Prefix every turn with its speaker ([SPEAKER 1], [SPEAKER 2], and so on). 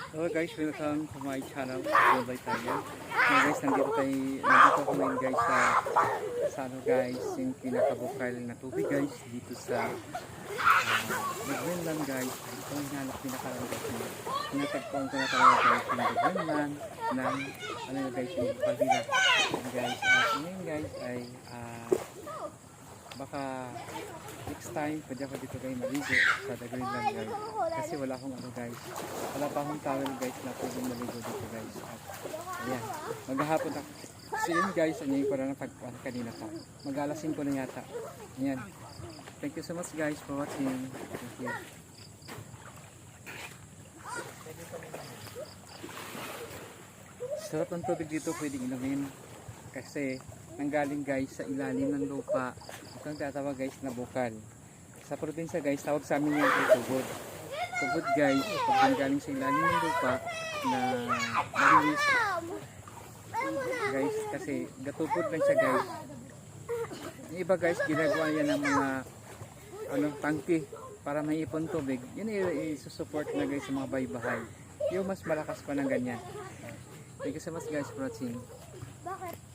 [SPEAKER 1] Hello guys, welcome to my channel, Gobay Tayo. Now guys, nandito ko ngayon guys sa ano guys, yung pinakabukal na tubig guys dito sa Greenland guys. Ito yung hinahanap pinakalang guys. Pinatagpuan ko na talaga guys yung Greenland ng ano guys, yung bukal nila. And guys, ngayon guys ay baka next time pwede ako dito kayo maligo sa The Greenland guys, kasi wala akong ano guys, wala pa akong towel guys na pwede maligo dito guys. At ayan, maghahapon ako kasi yun guys, ano yung parang pagpuan kanina pa, mag-alasin ko na yata. Ayan, thank you so much guys for watching. Thank you. Sarap ng tubig dito, pwedeng inumin kasi nanggaling guys sa ilalim ng lupa. Ito ang tatawag guys na bukal. Sa probinsya guys, tawag sa amin yung tubod. Tubod guys, pag nanggaling sa ilalim ng lupa na malinis guys, kasi gatubod lang siya guys. Yung iba guys, ginagawa yan ng mga tangke para may ipon tubig. Yun i-support na guys sa mga bahay-bahay. Yung mas malakas pa ng ganyan. Thank you so much guys for watching.
[SPEAKER 2] Bakit?